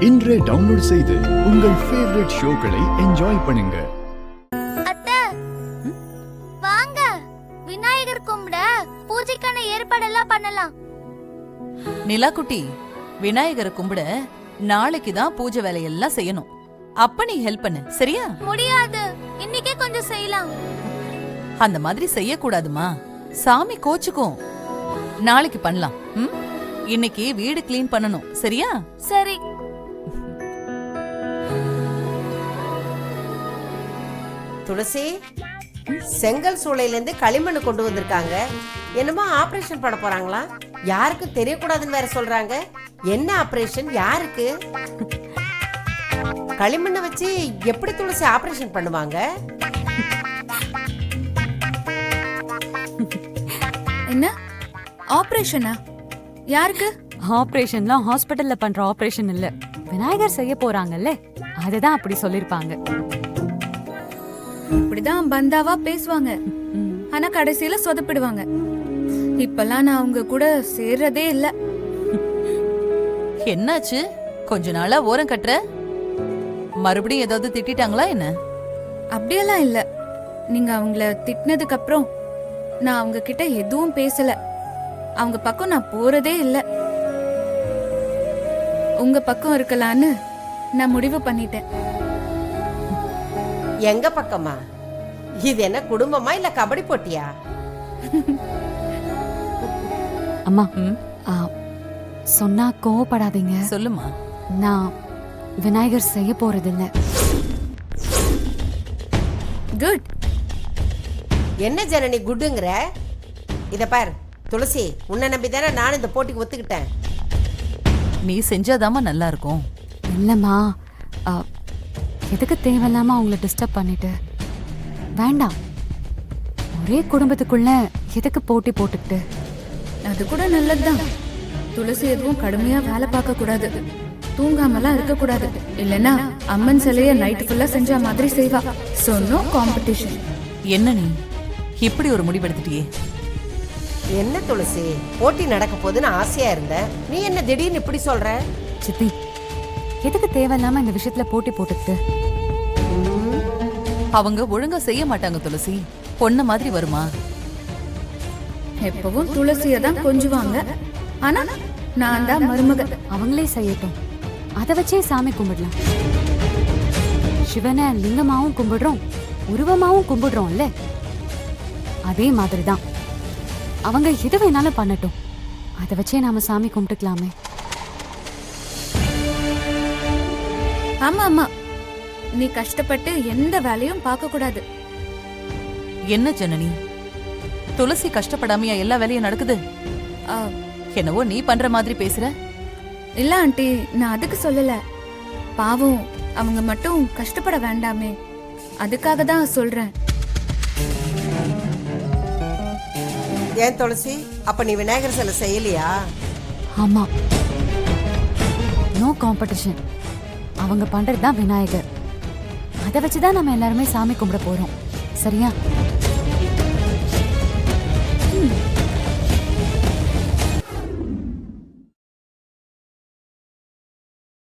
இன்றே டவுன்லோட் செய்து உங்கள் ஃபேவரட் ஷோக்களை என்ஜாய் பண்ணுங்க. அத்தை வாங்க, விநாயகர் கும்பிட பூஜைக்கான ஏற்பாடெல்லாம் பண்ணலாம். நிலா குட்டி, விநாயகரை கும்பிட நாளைக்கு தான் பூஜை வேலையெல்லாம் செய்யணும். அப்ப நீ ஹெல்ப் பண்ணு, சரியா? முடியாது, இன்னைக்கே கொஞ்சம் செய்யலாம். அந்த மாதிரி செய்யக்கூடாதுமா, சாமி கோச்சுக்கும். நாளைக்கு பண்ணலாம். இன்னைக்கு வீடு கிளீன் பண்ணணும், சரியா? சரி. துளசி, செங்கல் சூளையில இருந்து களிமண் கொண்டு வந்திருக்காங்க. என்னமோ ஆபரேஷன் பண்ண போறாங்களா? யாருக்கும் தெரியக்கூடாதுன்னு வேற சொல்றாங்க. என்ன ஆபரேஷன்? யாருக்கு? களிமண்ணை வச்சு எப்படி துளசி ஆபரேஷன் பண்ணுவாங்க? என்ன ஆபரேஷனா? யாருக்கு? ஆபரேஷன்லாம் ஹாஸ்பிடல்ல பண்ற ஆபரேஷன் இல்ல, விநாயகர் செய்ய போறாங்கல்ல, அதுதான் அப்படி சொல்லிருப்பாங்க. இப்படிதான் பந்தாவா பேசுவாங்க, ஆனா கடைசியில சொதப்பிடுவாங்க. இப்பெல்லாம் நான் அவங்க கூட சேர்றதே இல்ல. என்னாச்சு? கொஞ்ச நாளா ஓரம் கட்டுற? மறுபடியும் ஏதாவது திட்டாங்களா என்ன? அப்படியெல்லாம் இல்ல. நீங்க அவங்கள திட்டினதுக்கு அப்புறம் நான் அவங்க கிட்ட எதுவும் பேசல. அவங்க பக்கம் நான் போறதே இல்ல. உங்க பக்கம் இருக்கலான்னு நான் முடிவு பண்ணிட்டேன். எங்க பக்கமா? இது என்ன குடும்பமா இல்ல கபடி போட்டியா? அம்மா, சொன்னா கோவப்படாதீங்க. சொல்லுமா. நான் விநாயகர் செய்ய போறதில்ல. குட். என்ன ஜனனி குட்டுங்கிற? இத பார் துளசி, உன்னை நம்பிதானே நான் இந்த போட்டிக்கு ஒத்துக்கிட்டேன். நீ செஞ்சாதாமா நல்லா இருக்கும். இல்லம்மா, எதுக்கு தேவையில்லாம அவங்கள டிஸ்டர்ப் பண்ணிட்டு? வேண்டாம், ஒரே குடும்பத்துக்குள்ள எதுக்கு போட்டி போட்டுக்கிட்டு? அது கூட நல்லதுதான். துளசி எதுவும் கடுமையா வேலை பார்க்க கூடாது, தூங்காமலாம் இருக்க கூடாது. இல்லனா அம்மன் சிலைய நைட் ஃபுல்லா செஞ்ச மாதிரி செய்வா. So no competition. என்ன நீ இப்படி ஒரு முடிவெடுத்துட்டியே? என்ன துளசி, போட்டி நடக்க போதுன்னு ஆசையா இருந்த, நீ என்ன திடீர்னு இப்படி சொல்ற? சித்தி, எதுக்கு தேவையில்லாம இந்த விஷயத்துல போட்டி போட்டுக்கிட்டு? அவங்க ஒழுங்கா செய்ய மாட்டாங்க துளசி. பொண்ணு மாதிரி வருமா? எப்பவும் துளசிய தான் கொஞ்சுவாங்க, ஆனா நான் தான் மருமக. அவங்களே செய்யட்டும், அதை வச்சே சாமி கும்பிடலாம். சிவனை லிங்கமாவும் கும்பிடுறோம், உருவமாவும் கும்பிடுறோம்ல, அதே மாதிரிதான் அவங்க எது வேணாலும் பண்ணட்டும், அதை வச்சே நாம சாமி கும்பிட்டுக்கலாமே. ஆமா ஆமா, நீ கஷ்டப்பட்டு எந்த வேலையும் பார்க்க கூடாது. என்ன ஜனனி, துளசி கஷ்டப்படாமையா எல்லா வேலையும் நடக்குது? என்னவோ நீ பண்ற மாதிரி பேசுற. இல்ல ஆண்டி, நான் அதுக்கு சொல்லல. பாவம், அவங்க மட்டும் கஷ்டப்பட வேண்டாமே, அதுக்காக தான் சொல்றேன். ஏன் துளசி, அப்ப நீ விநாயகர் சிலை செய்யலையா? ஆமா, நோ காம்படிஷன். அவங்க பண்றதுதான் விநாயகர், அதை வச்சுதான் நம்ம எல்லாருமே சாமி கும்பிட போறோம், சரியா?